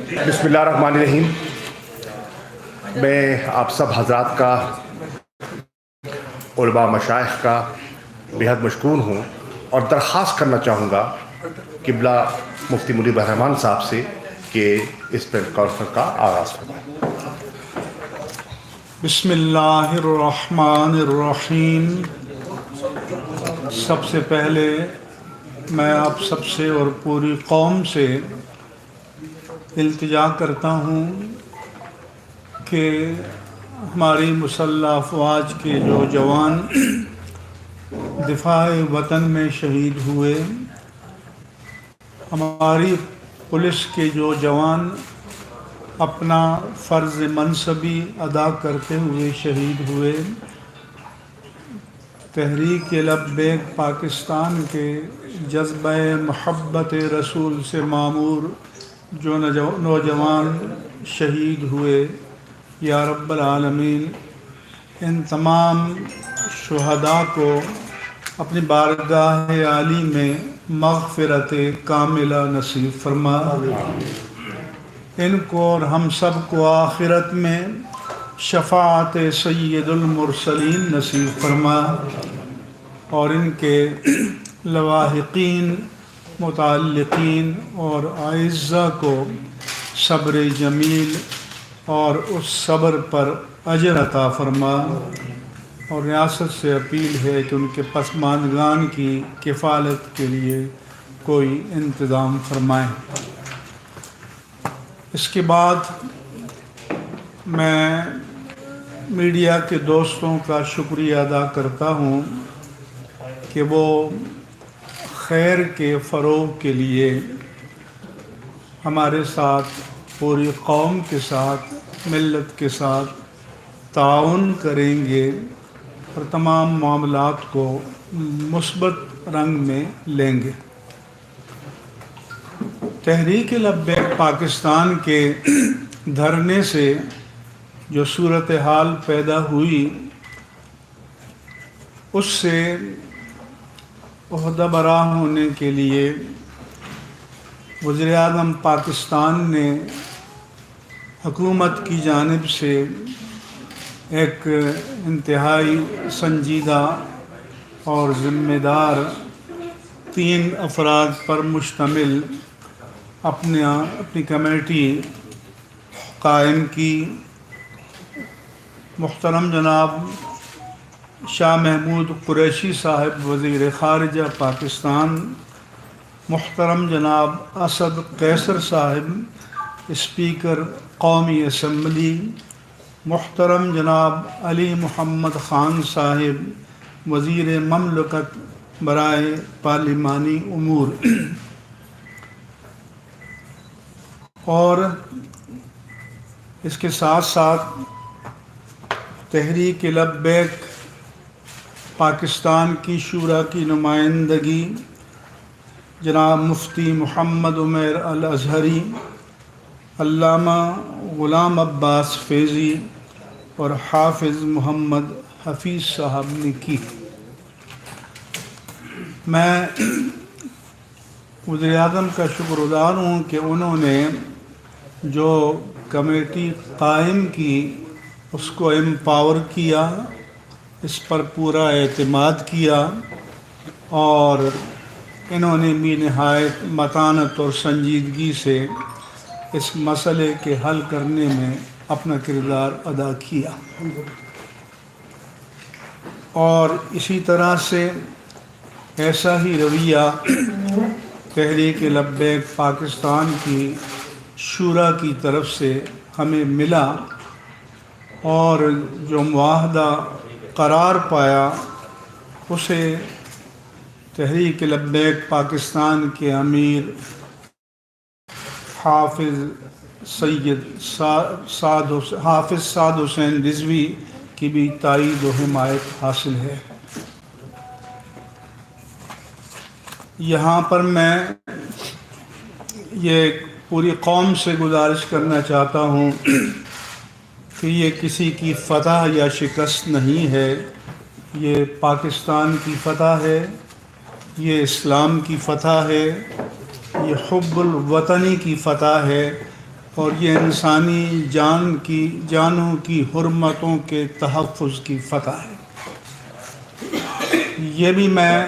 بسم اللہ الرحمن الرحیم۔ میں آپ سب حضرات کا، علماء مشائخ کا بہت مشکور ہوں اور درخواست کرنا چاہوں گا قبلہ مفتی منیب الرحمان صاحب سے کہ اس پریس کانفرنس کا آغاز فرمائیں۔ بسم اللہ الرحمن الرحیم۔ سب سے پہلے میں آپ سب سے اور پوری قوم سے التجا کرتا ہوں کہ ہماری مسلح افواج کے جو جوان دفاع وطن میں شہید ہوئے، ہماری پولیس کے جو جوان اپنا فرض منصبی ادا کرتے ہوئے شہید ہوئے، تحریک لبیک پاکستان کے جذبہ محبت رسول سے معمور جو نوجوان شہید ہوئے، یا رب العالمین ان تمام شہداء کو اپنی بارگاہ عالی میں مغفرت کاملہ نصیب فرما، ان کو اور ہم سب کو آخرت میں شفاعت سید المرسلین نصیب فرما، اور ان کے لواحقین، متعلقین اور اعزاء کو صبر جمیل اور اس صبر پر اجر عطا فرما، اور ریاست سے اپیل ہے کہ ان کے پسماندگان کی کفالت کے لیے کوئی انتظام فرمائیں۔ اس کے بعد میں میڈیا کے دوستوں کا شکریہ ادا کرتا ہوں کہ وہ خیر کے فروغ کے لیے ہمارے ساتھ، پوری قوم کے ساتھ، ملت کے ساتھ تعاون کریں گے اور تمام معاملات کو مثبت رنگ میں لیں گے۔ تحریک لبیک پاکستان کے دھرنے سے جو صورتحال پیدا ہوئی، اس سے عہدہ برآں ہونے کے لیے وزیر اعظم پاکستان نے حکومت کی جانب سے ایک انتہائی سنجیدہ اور ذمہ دار 3 افراد پر مشتمل اپنی کمیٹی قائم کی۔ محترم جناب شاہ محمود قریشی صاحب وزیر خارجہ پاکستان، محترم جناب اسد قیصر صاحب اسپیکر قومی اسمبلی، محترم جناب علی محمد خان صاحب وزیر مملکت برائے پارلیمانی امور، اور اس کے ساتھ ساتھ تحریک لبیک پاکستان کی شورا کی نمائندگی جناب مفتی محمد عمیر الازہری، علامہ غلام عباس فیضی اور حافظ محمد حفیظ صاحب نے کی۔ میں وزیر اعظم کا شکر گزار ہوں کہ انہوں نے جو کمیٹی قائم کی اس کو امپاور کیا، اس پر پورا اعتماد کیا، اور انہوں نے بھی نہایت متانت اور سنجیدگی سے اس مسئلے کے حل کرنے میں اپنا کردار ادا کیا، اور اسی طرح سے ایسا ہی رویہ تحریک لبیک پاکستان کی شورا کی طرف سے ہمیں ملا، اور جو معاہدہ قرار پایا اسے تحریک لبیک پاکستان کے امیر حافظ سعد حسین رضوی کی بھی تائید و حمایت حاصل ہے۔ یہاں پر میں یہ پوری قوم سے گزارش کرنا چاہتا ہوں کہ یہ کسی کی فتح یا شکست نہیں ہے، یہ پاکستان کی فتح ہے، یہ اسلام کی فتح ہے، یہ حب الوطنی کی فتح ہے، اور یہ انسانی جانوں کی حرمتوں کے تحفظ کی فتح ہے۔ یہ بھی میں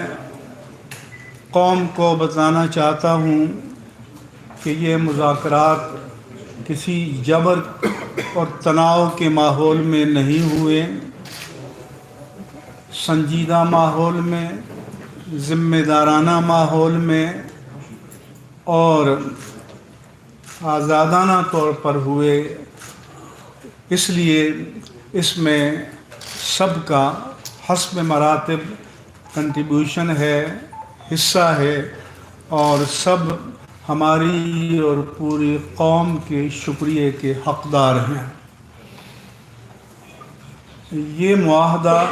قوم کو بتانا چاہتا ہوں کہ یہ مذاکرات کسی جبر اور تناؤ کے ماحول میں نہیں ہوئے، سنجیدہ ماحول میں، ذمہ دارانہ ماحول میں اور آزادانہ طور پر ہوئے۔ اس لیے اس میں سب کا حسب مراتب کنٹریبیوشن ہے، حصہ ہے، اور سب ہماری اور پوری قوم کے شکریہ کے حقدار ہیں۔ یہ معاہدہ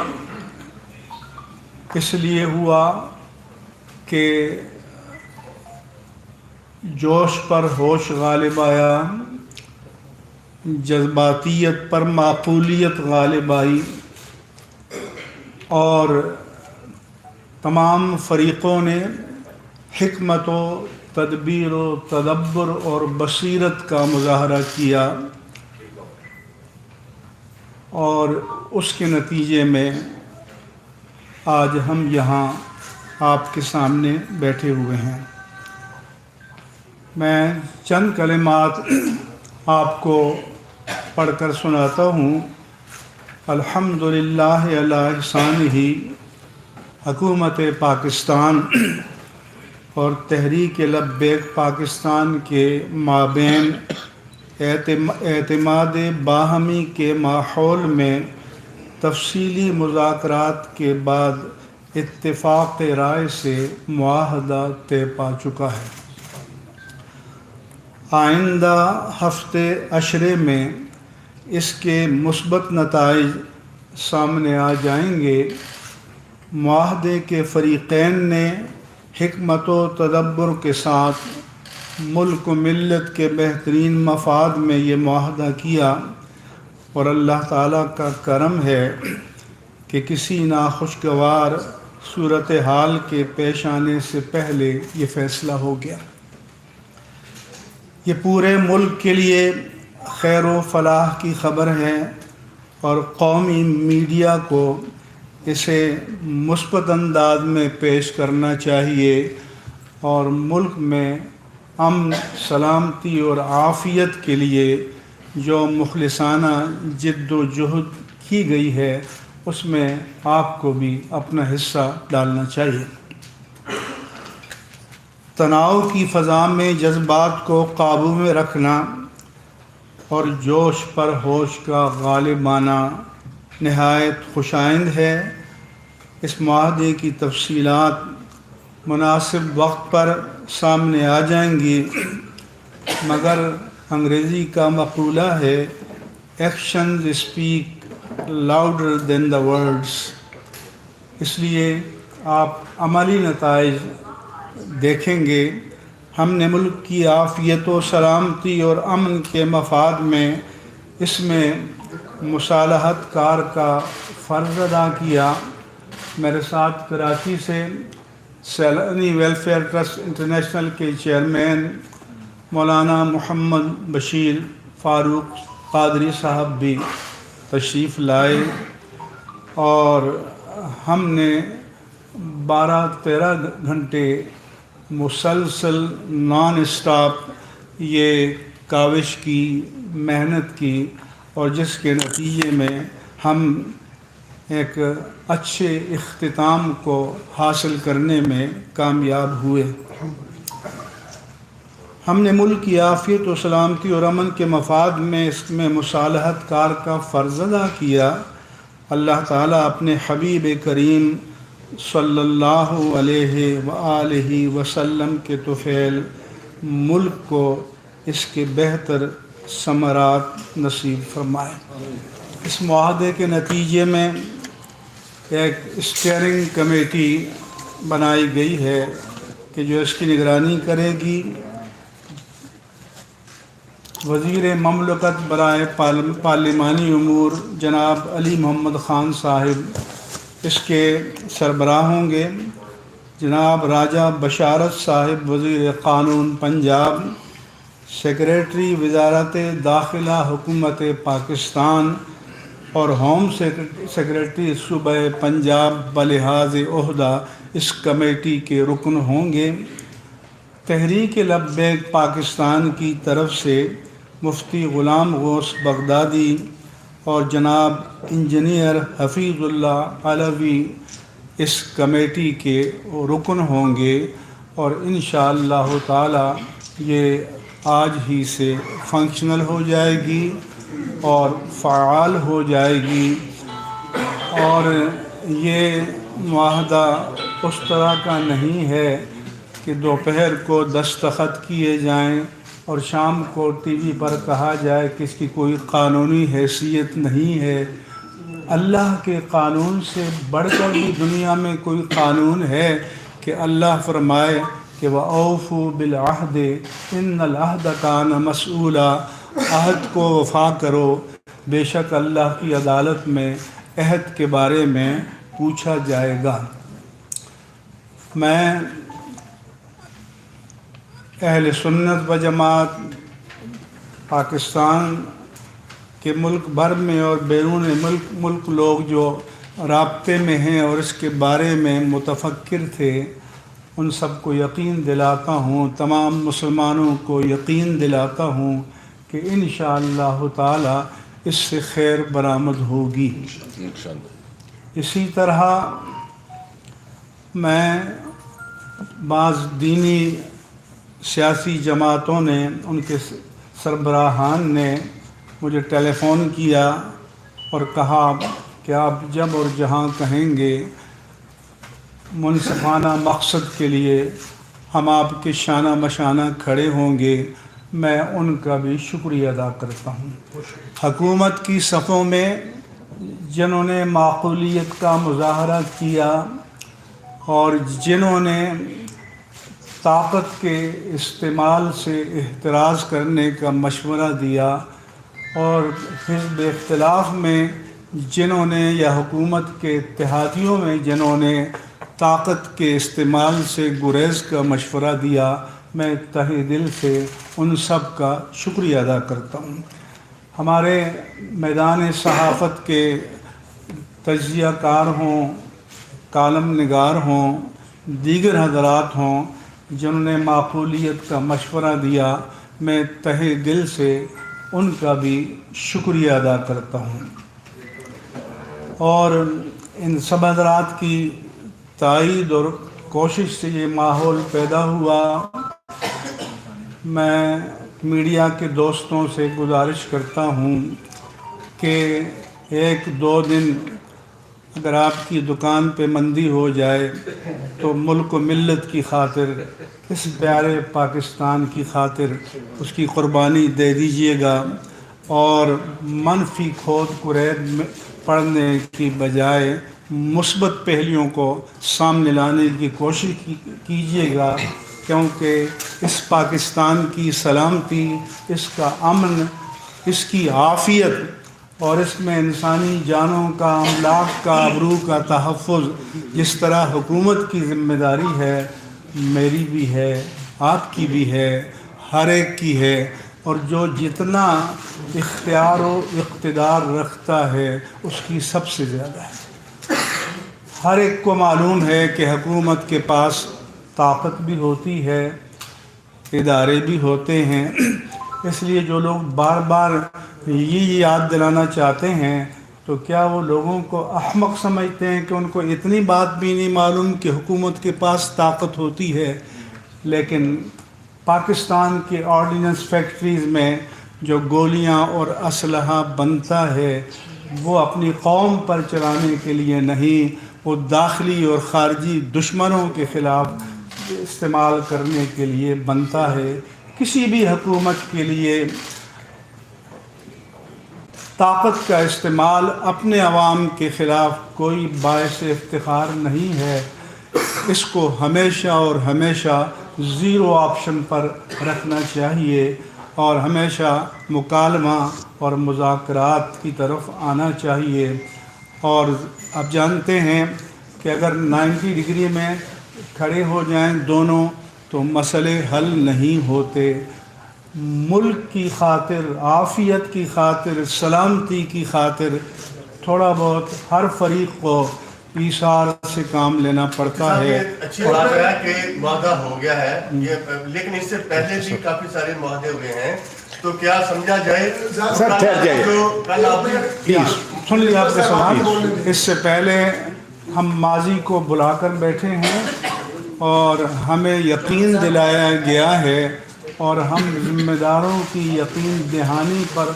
اس لیے ہوا کہ جوش پر ہوش غالب آیا، جذباتیت پر معقولیت غالب آئی، اور تمام فریقوں نے حکمت و تدبیر و تدبر اور بصیرت کا مظاہرہ کیا، اور اس کے نتیجے میں آج ہم یہاں آپ کے سامنے بیٹھے ہوئے ہیں۔ میں چند کلمات آپ کو پڑھ کر سناتا ہوں۔ الحمدللہ علی احسانہ، حکومت پاکستان اور تحریک لبیک پاکستان کے مابین اعتماد باہمی کے ماحول میں تفصیلی مذاکرات کے بعد اتفاق رائے سے معاہدہ طے پا چکا ہے۔ آئندہ ہفتے عشرے میں اس کے مثبت نتائج سامنے آ جائیں گے۔ معاہدے کے فریقین نے حکمت و تدبر کے ساتھ ملک و ملت کے بہترین مفاد میں یہ معاہدہ کیا، اور اللہ تعالیٰ کا کرم ہے کہ کسی ناخوشگوار صورتحال کے پیش آنے سے پہلے یہ فیصلہ ہو گیا۔ یہ پورے ملک کے لیے خیر و فلاح کی خبر ہے، اور قومی میڈیا کو اسے مثبت انداز میں پیش کرنا چاہیے، اور ملک میں امن، سلامتی اور عافیت کے لیے جو مخلصانہ جد و جہد کی گئی ہے اس میں آپ کو بھی اپنا حصہ ڈالنا چاہیے۔ تناؤ کی فضا میں جذبات کو قابو میں رکھنا اور جوش پر ہوش کا غالب آنا نہایت خوشائند ہے۔ اس معاہدے کی تفصیلات مناسب وقت پر سامنے آ جائیں گی، مگر انگریزی کا مقولہ ہے actions speak louder than the words. اس لیے آپ عملی نتائج دیکھیں گے۔ ہم نے ملک کی عافیت و سلامتی اور امن کے مفاد میں اس میں مصالحت کار کا فرض ادا کیا۔ میرے ساتھ کراچی سے سیلانی ویلفیئر ٹرسٹ انٹرنیشنل کے چیئرمین مولانا محمد بشیر فاروق قادری صاحب بھی تشریف لائے، اور ہم نے 12-13 گھنٹے مسلسل نان اسٹاپ یہ کاوش کی، محنت کی، اور جس کے نتیجے میں ہم ایک اچھے اختتام کو حاصل کرنے میں کامیاب ہوئے۔ ہم نے ملک کی عافیت و سلامتی اور امن کے مفاد میں اس میں مصالحت کار کا فرض ادا کیا۔ اللہ تعالیٰ اپنے حبیب کریم صلی اللہ علیہ وآلہ وسلم کے طفیل ملک کو اس کے بہتر ثمرات نصیب فرمائے۔ اس معاہدے کے نتیجے میں ایک اسٹیئرنگ کمیٹی بنائی گئی ہے کہ جو اس کی نگرانی کرے گی۔ وزیر مملکت برائے پارلیمانی امور جناب علی محمد خان صاحب اس کے سربراہ ہوں گے۔ جناب راجہ بشارت صاحب وزیر قانون پنجاب، سیکریٹری وزارت داخلہ حکومت پاکستان اور ہوم سیکریٹری صوبہ پنجاب بلحاظ عہدہ اس کمیٹی کے رکن ہوں گے۔ تحریک لبیک پاکستان کی طرف سے مفتی غلام غوث بغدادی اور جناب انجینئر حفیظ اللہ علوی اس کمیٹی کے رکن ہوں گے، اور انشاءاللہ تعالی یہ آج ہی سے فنکشنل ہو جائے گی اور فعال ہو جائے گی۔ اور یہ معاہدہ اس طرح کا نہیں ہے کہ دوپہر کو دستخط کیے جائیں اور شام کو ٹی وی پر کہا جائے کہ اس کی کوئی قانونی حیثیت نہیں ہے۔ اللہ کے قانون سے بڑھ کر بھی دنیا میں کوئی قانون ہے کہ اللہ فرمائے کہ وَأَوْفُوا بِالْعَهْدِ إِنَّ الْعَهْدَ كَانَ مَسْئُولًا، عہد کو وفا کرو، بے شک اللہ کی عدالت میں عہد کے بارے میں پوچھا جائے گا۔ میں اہل سنت و جماعت پاکستان کے ملک بھر میں اور بیرون ملک لوگ جو رابطے میں ہیں اور اس کے بارے میں متفکر تھے، ان سب کو یقین دلاتا ہوں، تمام مسلمانوں کو یقین دلاتا ہوں کہ انشاءاللہ تعالی اس سے خیر برآمد ہوگی۔ اسی طرح میں بعض دینی سیاسی جماعتوں نے، ان کے سربراہان نے مجھے ٹیلی فون کیا اور کہا کہ آپ جب اور جہاں کہیں گے منصفانہ مقصد کے لیے ہم آپ کے شانہ مشانہ کھڑے ہوں گے۔ میں ان کا بھی شکریہ ادا کرتا ہوں۔ حکومت کی صفوں میں جنہوں نے معقولیت کا مظاہرہ کیا اور جنہوں نے طاقت کے استعمال سے احتراز کرنے کا مشورہ دیا، اور حزب اختلاف میں جنہوں نے یا حکومت کے اتحادیوں میں جنہوں نے طاقت کے استعمال سے گریز کا مشورہ دیا، میں تہہ دل سے ان سب کا شکریہ ادا کرتا ہوں۔ ہمارے میدان صحافت کے تجزیہ کار ہوں، کالم نگار ہوں، دیگر حضرات ہوں جنہوں نے معقولیت کا مشورہ دیا، میں تہہ دل سے ان کا بھی شکریہ ادا کرتا ہوں۔ اور ان سب حضرات کی تائید اور کوشش سے یہ ماحول پیدا ہوا۔ میں میڈیا کے دوستوں سے گزارش کرتا ہوں کہ ایک دو دن اگر آپ کی دکان پہ مندی ہو جائے تو ملک و ملت کی خاطر، اس پیارے پاکستان کی خاطر اس کی قربانی دے دیجیے گا، اور منفی کھود کرید پڑھنے کی بجائے مثبت پہلوؤں کو سامنے لانے کی کوشش کیجیے گا، کیونکہ اس پاکستان کی سلامتی، اس کا امن، اس کی عافیت اور اس میں انسانی جانوں کا، املاک کا، آبرو کا تحفظ جس طرح حکومت کی ذمہ داری ہے، میری بھی ہے، آپ کی بھی ہے، ہر ایک کی ہے، اور جو جتنا اختیار و اقتدار رکھتا ہے اس کی سب سے زیادہ ہے۔ ہر ایک کو معلوم ہے کہ حکومت کے پاس طاقت بھی ہوتی ہے، ادارے بھی ہوتے ہیں، اس لیے جو لوگ بار بار یہ یاد دلانا چاہتے ہیں تو کیا وہ لوگوں کو احمق سمجھتے ہیں کہ ان کو اتنی بات بھی نہیں معلوم کہ حکومت کے پاس طاقت ہوتی ہے؟ لیکن پاکستان کے آرڈیننس فیکٹریز میں جو گولیاں اور اسلحہ بنتا ہے وہ اپنی قوم پر چلانے کے لیے نہیں، وہ داخلی اور خارجی دشمنوں کے خلاف استعمال کرنے کے لیے بنتا ہے۔ کسی بھی حکومت کے لیے طاقت کا استعمال اپنے عوام کے خلاف کوئی باعث افتخار نہیں ہے، اس کو ہمیشہ اور ہمیشہ زیرو آپشن پر رکھنا چاہیے اور ہمیشہ مکالمہ اور مذاکرات کی طرف آنا چاہیے۔ اور آپ جانتے ہیں کہ اگر 90 ڈگری میں کھڑے ہو جائیں دونوں تو مسئلے حل نہیں ہوتے۔ ملک کی خاطر، عافیت کی خاطر، سلامتی کی خاطر تھوڑا بہت ہر فریق کو ایثار سے کام لینا پڑتا ہے۔ اچھی بات ہے کہ معاہدہ ہو گیا ہے یہ، لیکن اس سے پہلے بھی کافی سارے معاہدے ہوئے ہیں، تو کیا سمجھا جائے سر ٹھہر جائیے پلیز سن لیجیے آپ کے سوال۔ اس سے پہلے ہم ماضی کو بلا کر بیٹھے ہیں اور ہمیں یقین دلایا گیا ہے، اور ہم ذمہ داروں کی یقین دہانی پر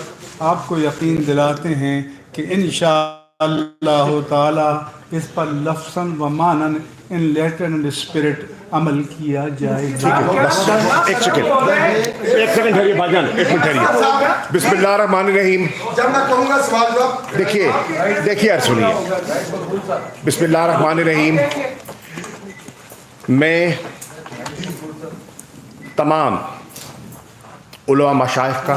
آپ کو یقین دلاتے ہیں کہ انشاءاللہ تعالی اس پر لفظاً و معناً ان لیٹر اینڈ اسپرٹ عمل کیا جائے گا۔ بس ایک سیکنڈ ٹھہریے بھائی جان، ایک منٹ ٹھہریے۔ بسم اللہ الرحمن الرحیم۔ جب میں کہوں گا سوال جواب دیکھیے یار سنیے، بسم اللہ الرحمن الرحیم۔ میں تمام علماء مشائخ کا،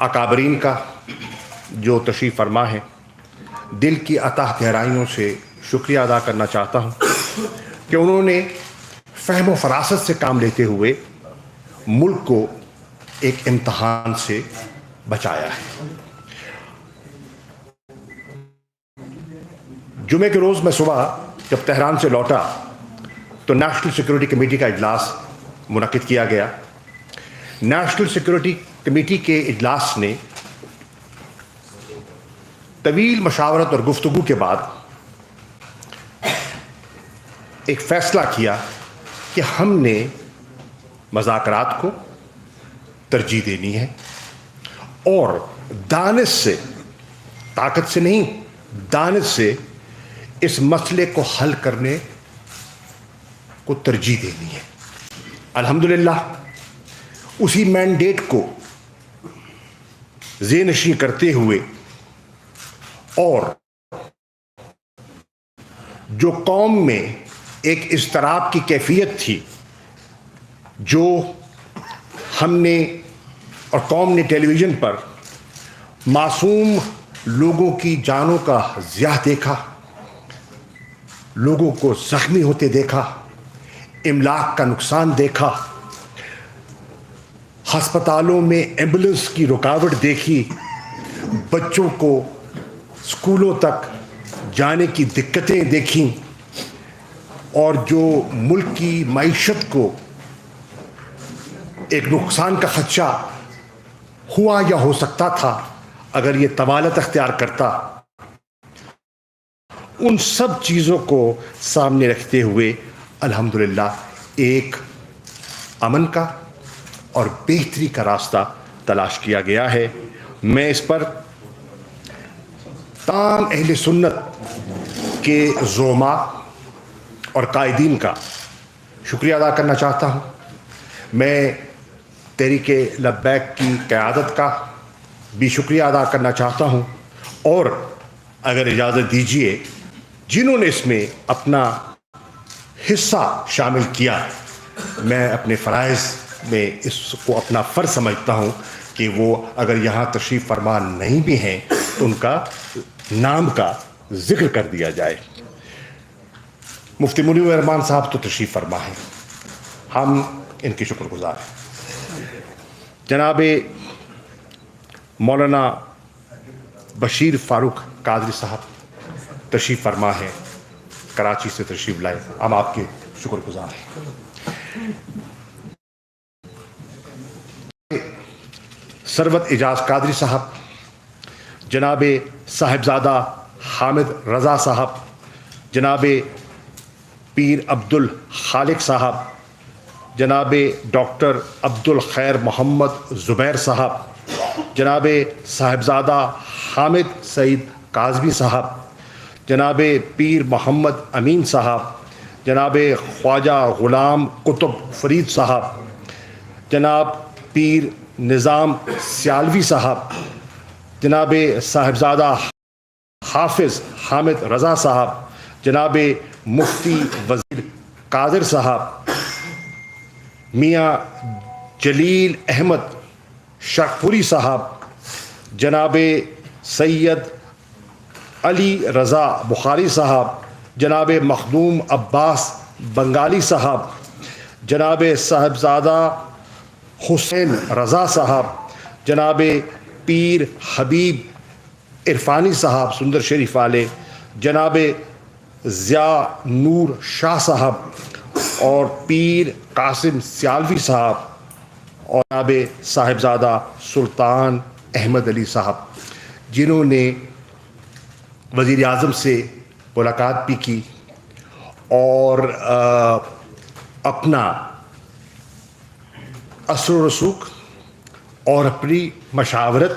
اکابرین کا جو تشریف فرما ہے، دل کی اتح گہرائیوں سے شکریہ ادا کرنا چاہتا ہوں کہ انہوں نے فہم و فراست سے کام لیتے ہوئے ملک کو ایک امتحان سے بچایا ہے۔ جمعے کے روز میں صبح جب تہران سے لوٹا تو نیشنل سیکورٹی کمیٹی کا اجلاس منعقد کیا گیا۔ نیشنل سیکورٹی کمیٹی کے اجلاس نے طویل مشاورت اور گفتگو کے بعد ایک فیصلہ کیا کہ ہم نے مذاکرات کو ترجیح دینی ہے اور دانش سے، طاقت سے نہیں، دانش سے اس مسئلے کو حل کرنے کو ترجیح دینی ہے۔ الحمدللہ اسی مینڈیٹ کو ذہن نشین کرتے ہوئے اور جو قوم میں ایک اضطراب کی کیفیت تھی جو ہم نے اور قوم نے ٹیلی ویژن پر معصوم لوگوں کی جانوں کا ضیاع دیکھا، لوگوں کو زخمی ہوتے دیکھا، املاک کا نقصان دیکھا، ہسپتالوں میں ایمبولنس کی رکاوٹ دیکھی، بچوں کو اسکولوں تک جانے کی دقتیں دیکھیں، اور جو ملک کی معیشت کو ایک نقصان کا خدشہ ہوا یا ہو سکتا تھا اگر یہ طوالت اختیار کرتا، ان سب چیزوں کو سامنے رکھتے ہوئے الحمدللہ ایک امن کا اور بہتری کا راستہ تلاش کیا گیا ہے۔ میں اس پر تمام اہل سنت کے زعماء اور قائدین کا شکریہ ادا کرنا چاہتا ہوں۔ میں تحریک لبیک کی قیادت کا بھی شکریہ ادا کرنا چاہتا ہوں، اور اگر اجازت دیجیے جنہوں نے اس میں اپنا حصہ شامل کیا، میں اپنے فرائض میں اس کو اپنا فرض سمجھتا ہوں کہ وہ اگر یہاں تشریف فرما نہیں بھی ہیں تو ان کا نام کا ذکر کر دیا جائے۔ مفتی منیر الرحمان صاحب تو تشریف فرما ہیں، ہم ان کے شکر گزار ہیں۔ جناب مولانا بشیر فاروق قادری صاحب تشریف فرما ہیں، کراچی سے تشریف لائے، ہم آپ کے شکر گزار ہیں۔ سروت اعجاز قادری صاحب، جناب صاحبزادہ حامد رضا صاحب، جناب پیر عبد الخالق صاحب، جناب ڈاکٹر عبد الخیر محمد زبیر صاحب، جناب صاحبزادہ حامد سعید کاظمی صاحب، جناب پیر محمد امین صاحب، جناب خواجہ غلام قطب فرید صاحب، جناب پیر نظام سیالوی صاحب، جناب صاحبزادہ حافظ حامد رضا صاحب، جناب مفتی وزیر قادر صاحب، میاں جلیل احمد شرقپوری صاحب، جناب سید علی رضا بخاری صاحب، جناب مخدوم عباس بنگالی صاحب، جناب صاحبزادہ حسین رضا صاحب, جناب پیر حبیب عرفانی صاحب سندر شریف والے, جناب ضیاء نور شاہ صاحب اور پیر قاسم سیالوی صاحب اور جناب صاحبزادہ سلطان احمد علی صاحب, جنہوں نے وزیر اعظم سے ملاقات بھی کی اور اپنا اثر و رسوخ اور اپنی مشاورت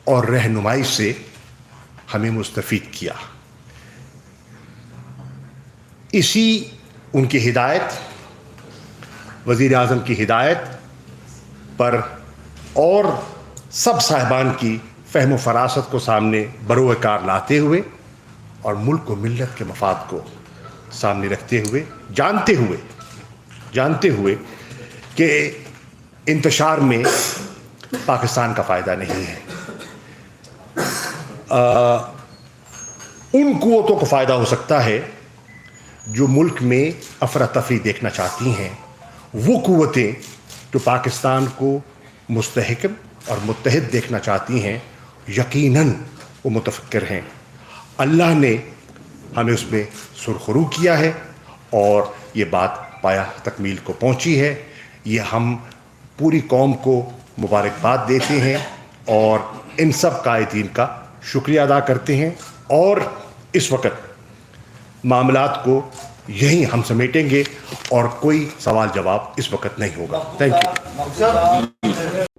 اور رہنمائی سے ہمیں مستفید کیا. اسی ان کی ہدایت, وزیر اعظم کی ہدایت پر اور سب صاحبان کی فہم و فراست کو سامنے بروئے کار لاتے ہوئے اور ملک و ملت کے مفاد کو سامنے رکھتے ہوئے, جانتے ہوئے کہ انتشار میں پاکستان کا فائدہ نہیں ہے, ان قوتوں کو فائدہ ہو سکتا ہے جو ملک میں افراتفری دیکھنا چاہتی ہیں, وہ قوتیں جو پاکستان کو مستحکم اور متحد دیکھنا چاہتی ہیں, یقیناً وہ متفکر ہیں. اللہ نے ہمیں اس میں سرخرو کیا ہے اور یہ بات پایا تکمیل کو پہنچی ہے. یہ ہم پوری قوم کو مبارکباد دیتے ہیں اور ان سب قائدین کا شکریہ ادا کرتے ہیں, اور اس وقت معاملات کو یہیں ہم سمیٹیں گے اور کوئی سوال جواب اس وقت نہیں ہوگا. Thank you.